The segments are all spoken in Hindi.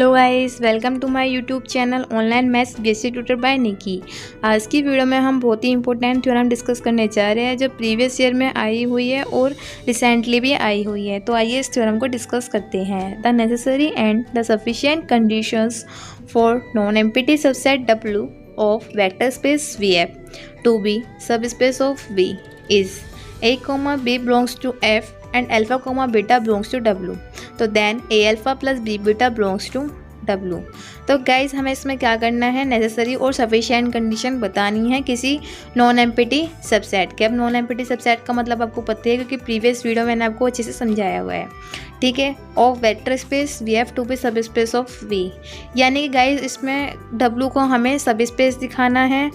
Hello guys, welcome to my YouTube channel online maths basic tutor by Niki. आज की वीडियो में हम बहुत ही इंपॉर्टेंट थ्योरम डिस्कस करने जा रहे हैं जो प्रीवियस ईयर में आई हुई है और रिसेंटली भी आई हुई है। तो आइए इस थ्योरम को डिस्कस करते हैं। The necessary and the sufficient conditions for non empty subset W of vector space VF to be sub space of V is A, B belongs to F and alpha, beta belongs to W. तो then A alpha plus B beta belongs to W. तो गाइज हमें इसमें क्या करना है, नेसेसरी और सफिशिएंट कंडीशन बतानी है किसी नॉन एम्प्टी सबसेट के। अब नॉन एम्प्टी सबसेट का मतलब आपको पता है क्योंकि प्रीवियस वीडियो मैंने आपको अच्छे से समझाया हुआ है, ठीक है। Of vector space VF to be sub space of V, यानी कि गाइज इसमें W को हमें सब स्पेस दिखाना है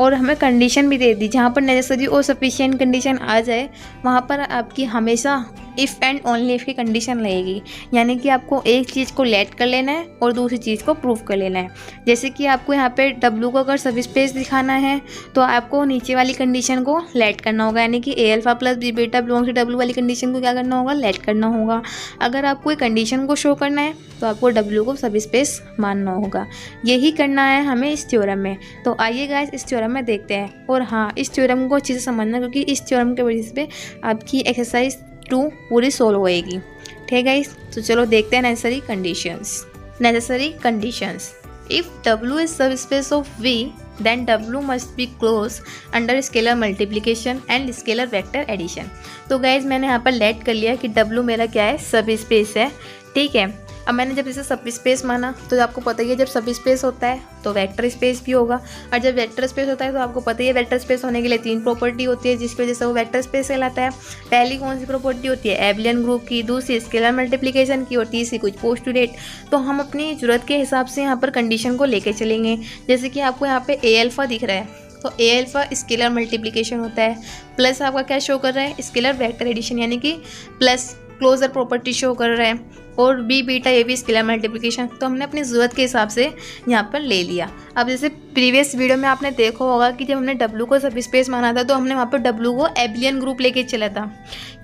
और हमें कंडीशन भी दे दी। जहाँ पर नेसेसरी और सफिशिएंट कंडीशन आ जाए वहाँ पर आपकी हमेशा इफ़ एंड ओनली इफ़ की कंडीशन लगेगी, यानी कि आपको एक चीज़ को लेट कर लेना है और दूसरी चीज़ को प्रूव कर लेना है। जैसे कि आपको यहाँ पे W को अगर सब स्पेस दिखाना है तो आपको नीचे वाली कंडीशन को लेट करना होगा, यानी कि A alpha plus B beta belongs to W वाली कंडीशन को क्या करना होगा, लेट करना होगा। अगर आपको कोई कंडीशन को शो करना है तो आपको W को सब स्पेस मानना होगा। यही करना है हमें इस थ्योरम में। तो आइए गाइस इस थ्योरम में देखते हैं। और हाँ, इस थ्योरम को अच्छे से समझना क्योंकि इस थ्योरम के वजह से आपकी एक्सरसाइज 2 पूरी सोल्व होएगी, ठीक है गाइस। तो चलो देखते हैं necessary conditions. Necessary conditions, if W is sub space of V then W must be closed under scalar multiplication and scalar vector addition. तो गाइज मैंने यहाँ पर लेट कर लिया कि W मेरा क्या है, सब स्पेस है, ठीक है। अब मैंने जब इसे सब स्पेस माना तो आपको पता ही है जब सब स्पेस होता है तो वेक्टर स्पेस भी होगा, और जब वेक्टर स्पेस होता है तो आपको पता ही है वेक्टर स्पेस होने के लिए 3 प्रॉपर्टी होती है जिसकी वजह से वो वेक्टर स्पेस कहलाता है। पहली कौन सी प्रॉपर्टी होती है, एबेलियन ग्रुप की, दूसरी स्केलर मल्टीप्लिकेशन की और तीसरी कुछ पोस्टुलेट। तो हम अपनी ज़रूरत के हिसाब से यहाँ पर कंडीशन को लेके चलेंगे। जैसे कि आपको यहाँ पे A अल्फा दिख रहा है तो A अल्फा स्केलर मल्टीप्लिकेशन होता है, प्लस आपका क्या शो कर रहा है, स्केलर वेक्टर एडिशन, यानी कि प्लस क्लोजर प्रॉपर्टी शो कर रहा है, और B बीटा ये भी स्केलर मल्टीप्लिकेशन। तो हमने अपनी ज़रूरत के हिसाब से यहाँ पर ले लिया। अब जैसे प्रीवियस वीडियो में आपने देखा होगा कि जब हमने W को सब स्पेस माना था तो हमने वहाँ पर W को एबेलियन ग्रुप लेके चला था।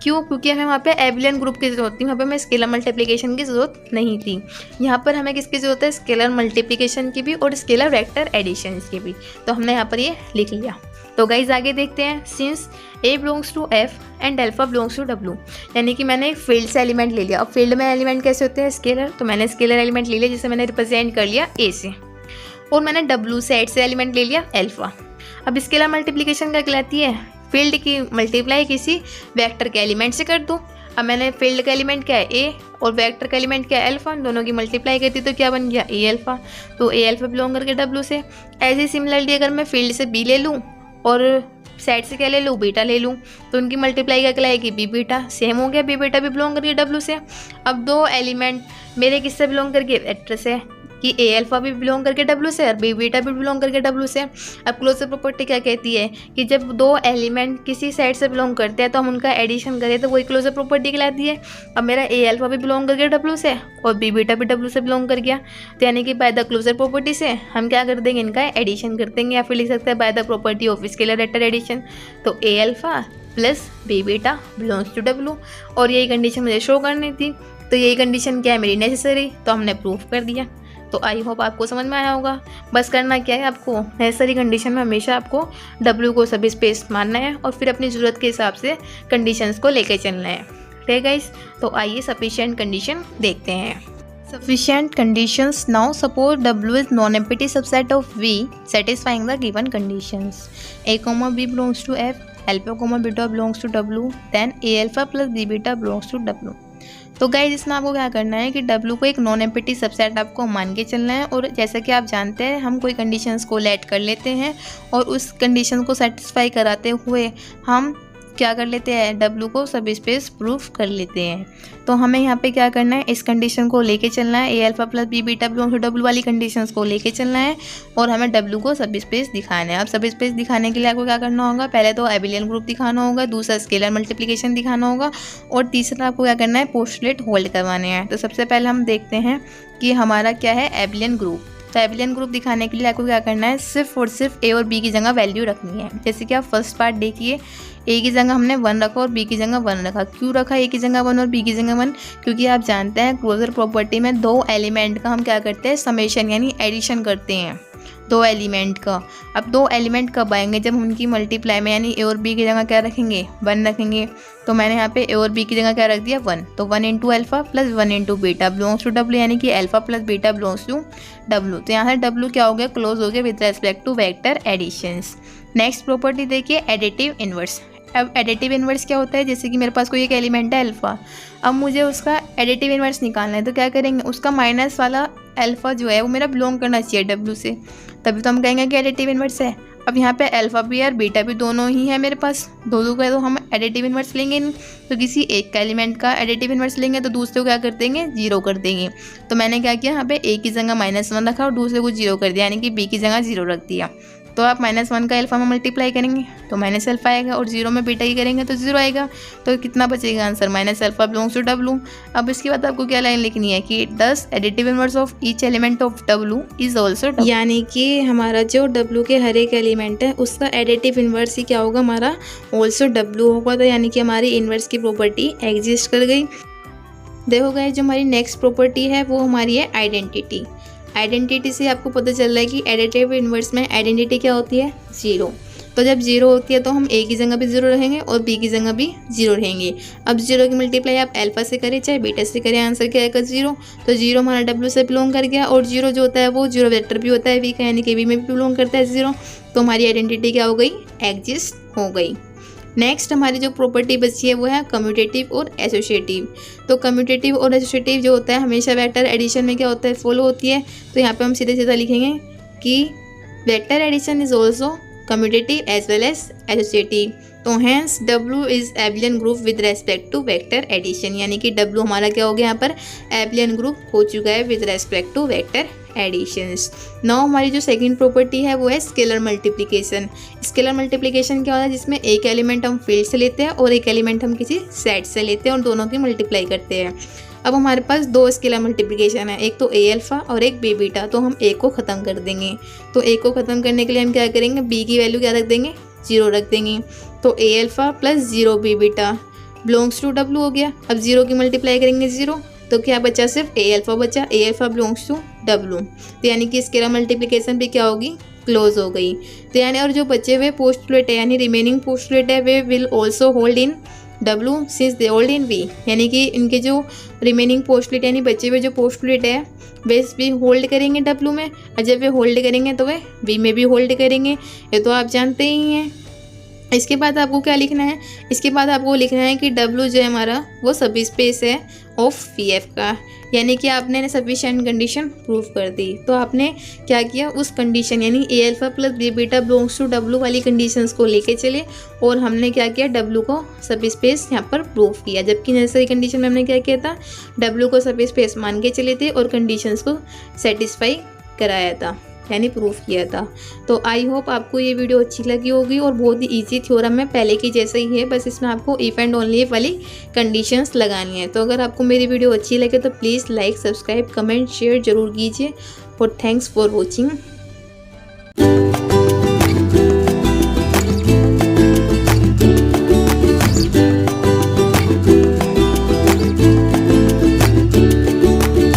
क्यों? क्योंकि हमें वहाँ पे एबेलियन ग्रुप की ज़रूरत थी, वहाँ पे हमें स्केलर मल्टीप्लिकेशन की ज़रूरत नहीं थी। यहाँ पर हमें किसकी ज़रूरत है, स्केलर मल्टीप्लिकेशन की भी और स्केलर वेक्टर एडिशन की भी। तो हमने यहाँ पर ये लिख लिया। तो गाइज आगे देखते हैं। Since A belongs to F and alpha belongs to W, यानी कि मैंने एक फील्ड से एलिमेंट ले लिया। अब फील्ड में एलिमेंट कैसे होते हैं, स्केलर, तो मैंने स्केलर एलिमेंट ले लिया जिसे मैंने रिप्रेजेंट कर लिया A से, और मैंने W सेट से एलिमेंट ले लिया अल्फा। अब स्केलर मल्टीप्लिकेशन क्या कहलाती है, फील्ड की मल्टीप्लाई किसी वेक्टर के एलिमेंट से कर दूँ। अब मैंने फील्ड का एलिमेंट क्या है A और वेक्टर का एलिमेंट क्या है अल्फा, दोनों की मल्टीप्लाई करती तो क्या बन गया, A अल्फा। तो A अल्फा बिलोंग करके W से। ऐसे सिमिलरली अगर मैं फील्ड से B ले लूँ और सेट से क्या ले लूँ, बीटा ले लूँ, तो उनकी मल्टीप्लाई क्या कहलाएगी, B बीटा। सेम हो गया, B बीटा भी बिलोंग करके W से। अब 2 एलिमेंट मेरे किससे बिलोंग करके, वेक्टर से, कि A अल्फा भी बिलोंग करके W से और B बीटा भी बिलोंग करके W से। अब क्लोजर प्रॉपर्टी क्या कहती है कि जब 2 एलिमेंट किसी सेट से बिलोंग करते हैं तो हम उनका एडिशन करें तो वही क्लोजर प्रॉपर्टी कहलाती है। अब मेरा A अल्फा भी बिलोंग करके W से और B बीटा भी W से बिलोंग कर गया, तो यानी कि बाय द क्लोजर प्रॉपर्टी से हम क्या कर देंगे, इनका एडिशन कर देंगे, या फिर लिख सकते हैं by the property of scalar vector addition. तो A alpha plus B beta belongs to W, और यही कंडीशन मुझे शो करनी थी। तो यही कंडीशन क्या है, मेरी नेसेसरी, तो हमने प्रूफ कर दिया। तो आई होप आपको समझ में आया होगा। बस करना क्या है, आपको नेसेसरी कंडीशन में हमेशा आपको W को सब स्पेस मानना है और फिर अपनी ज़रूरत के हिसाब से कंडीशंस को लेके चलना है, ठीक है गाइस। तो आइए सफिशिएंट कंडीशन देखते हैं। Sufficient conditions, now suppose W is non empty subset of V satisfying the given conditions. A, B belongs to F, alpha, beta belongs to W, then A alpha plus B beta belongs to W. तो गाइज इसमें आपको क्या करना है कि W को एक नॉन एम्प्टी सबसेट आपको मान के चलना है, और जैसा कि आप जानते हैं हम कोई कंडीशंस को लेट कर लेते हैं और उस कंडीशन को सेटिस्फाई कराते हुए हम क्या कर लेते हैं, W को सब स्पेस प्रूफ कर लेते हैं। तो हमें यहाँ पे क्या करना है, इस कंडीशन को लेके चलना है, A alpha plus B beta belongs to W वाली कंडीशंस को लेके चलना है और हमें W को सब स्पेस दिखाना है। अब सब स्पेस दिखाने के लिए आपको क्या करना होगा, पहले तो एबेलियन ग्रुप दिखाना होगा, दूसरा स्केलर मल्टीप्लिकेशन दिखाना होगा, और तीसरा आपको क्या करना है, पोस्टुलेट होल्ड करवाने हैं। तो सबसे पहले हम देखते हैं कि हमारा क्या है, एबेलियन ग्रुप। तो एबिलियन ग्रुप दिखाने के लिए आपको क्या करना है, सिर्फ और सिर्फ ए और बी की जगह वैल्यू रखनी है। जैसे कि आप फर्स्ट पार्ट देखिए, ए की जगह हमने 1 रखा और बी की जगह 1 रखा। क्यों रखा ए की जगह 1 और बी की जगह 1? क्योंकि आप जानते हैं क्लोजर प्रॉपर्टी में 2 एलिमेंट का हम क्या करते हैं, समेशन यानी एडिशन करते हैं 2 एलिमेंट का। अब 2 एलिमेंट कब आएंगे, जब उनकी मल्टीप्लाई में, यानी ए और बी की जगह क्या रखेंगे, 1 रखेंगे। तो मैंने यहाँ पे ए और बी की जगह क्या रख दिया, 1। तो 1 into alpha plus 1 into beta belongs to W, यानी कि alpha plus beta belongs to W. तो यहाँ से डब्ल्यू क्या हो गया, क्लोज हो गया with respect to vector additions. Next property देखिए, एडिटिव इनवर्स। अब एडिटिव इनवर्स क्या होता है, जैसे कि मेरे पास कोई एक एलिमेंट है अल्फ़ा, अब मुझे उसका एडिटिव इनवर्स निकालना है, तो क्या करेंगे, उसका माइनस वाला अल्फ़ा जो है वो मेरा बिलोंग करना चाहिए डब्ल्यू से, तभी तो हम कहेंगे कि एडिटिव इनवर्स है। अब यहाँ पे अल्फ़ा भी और बीटा भी दोनों ही है मेरे पास, दो का, तो हम एडिटिव इनवर्स लेंगे नहीं। तो किसी एक का एलिमेंट का एडिटिव इनवर्स लेंगे तो दूसरे को क्या कर देंगे, 0 कर देंगे। तो मैंने क्या किया, यहाँ पे ए की जगह -1 रखा और दूसरे को 0 कर दिया, यानी कि बी की जगह 0 रख दिया। तो आप -1 का अल्फ़ा में मल्टीप्लाई करेंगे तो माइनस अल्फ़ा आएगा, और 0 में बीटा की करेंगे तो 0 आएगा। तो कितना बचेगा answer, minus alpha belongs to W. अब इसके बाद आपको क्या लाइन लिखनी है कि दस additive inverse of each element of W is also, यानी कि हमारा जो डब्ल्यू के हर एक एलिमेंट है उसका एडिटिव इनवर्स ही क्या होगा, हमारा ऑल्सो डब्ल्यू होगा। तो यानी कि हमारी इनवर्स की प्रॉपर्टी एग्जिस्ट कर गई। देखो गाइस, जो हमारी नेक्स्ट प्रॉपर्टी है वो हमारी है आइडेंटिटी। आइडेंटिटी से आपको पता चल रहा है कि एडिटिव इनवर्स में आइडेंटिटी क्या होती है, 0। तो जब 0 होती है तो हम ए की जगह भी 0 रहेंगे और बी की जगह भी 0 रहेंगे। अब 0 की मल्टीप्लाई आप अल्फा से करें चाहे बीटा से करें, आंसर क्या आएगा, 0। तो 0 हमारा डब्ल्यू से बिलोंग कर गया, और 0 जो होता है वो 0 वेक्टर भी होता है वी का, यानी कि वी में भी बिलोंग करता है 0। तो हमारी आइडेंटिटी क्या हो गई, एग्जिस्ट हो गई। नेक्स्ट हमारी जो प्रॉपर्टी बची है वो है कम्यूटेटिव और एसोसिएटिव। तो कम्यूटेटिव और एसोसिएटिव जो होता है हमेशा वेक्टर एडिशन में क्या होता है, फॉलो होती है। तो यहाँ पे हम सीधे सीधा लिखेंगे कि vector addition is also commutative as well as associative. तो hence W is abelian group with respect to vector addition, यानी कि डब्ल्यू हमारा क्या हो गया, यहाँ पर एबिलियन ग्रुप हो चुका है with respect to vector additions. Now हमारी जो सेकंड प्रॉपर्टी है वो है स्केलर मल्टीप्लिकेशन। स्केलर मल्टीप्लिकेशन क्या होता है, जिसमें एक एलिमेंट हम फील्ड से लेते हैं और एक एलिमेंट हम किसी सेट से लेते हैं और दोनों की मल्टीप्लाई करते हैं। अब हमारे पास 2 स्केलर मल्टीप्लिकेशन है, एक तो ए अल्फ़ा और एक बी बीटा। तो हम ए को ख़त्म कर देंगे। तो ए को ख़त्म करने के लिए हम क्या करेंगे, बी की वैल्यू क्या रख देंगे, 0 रख देंगे। तो a alpha plus 0 b beta belongs to W हो गया। अब 0 की मल्टीप्लाई करेंगे 0, तो क्या बचा, सिर्फ ए अल्फ़ा बचा, ए अल्फ़ा बिलोंग्स टू डब्ल्यू। तो यानी कि स्केलर मल्टीप्लिकेशन भी क्या होगी, क्लोज हो गई। तो यानी और जो बचे हुए पोस्टुलेट है यानी रिमेनिंग पोस्टुलेट है वे will also hold in W since they hold in V, यानी कि इनके जो रिमेनिंग पोस्टुलेट यानी बचे हुए जो पोस्टुलेट है वे भी होल्ड करेंगे डब्ल्यू में, और जब वे होल्ड करेंगे तो वे वी में भी होल्ड करेंगे। ये तो आप जानते ही हैं। इसके बाद आपको क्या लिखना है, इसके बाद आपको लिखना है कि डब्ल्यू जो है हमारा वो सब स्पेस है ऑफ वी एफ का, यानी कि आपने सफिशिएंट कंडीशन प्रूव कर दी। तो आपने क्या किया, उस कंडीशन यानी a alpha plus b beta belongs to W वाली कंडीशंस को लेके चले, और हमने क्या किया, डब्ल्यू को सब स्पेस यहाँ पर प्रूव किया। जबकि नेसेसरी कंडीशन में हमने क्या किया था, डब्ल्यू को सब स्पेस मान के चले थे और कंडीशंस को सेटिस्फाई कराया था, यानी प्रूफ किया था। तो आई होप आपको ये वीडियो अच्छी लगी होगी, और बहुत ही इजी थ्योरम है, पहले की जैसे ही है, बस इसमें आपको इफ एंड ओनली इफ वाली कंडीशंस लगानी है। तो अगर आपको मेरी वीडियो अच्छी लगे तो please like, subscribe, comment, share जरूर कीजिए, और थैंक्स फॉर वॉचिंग।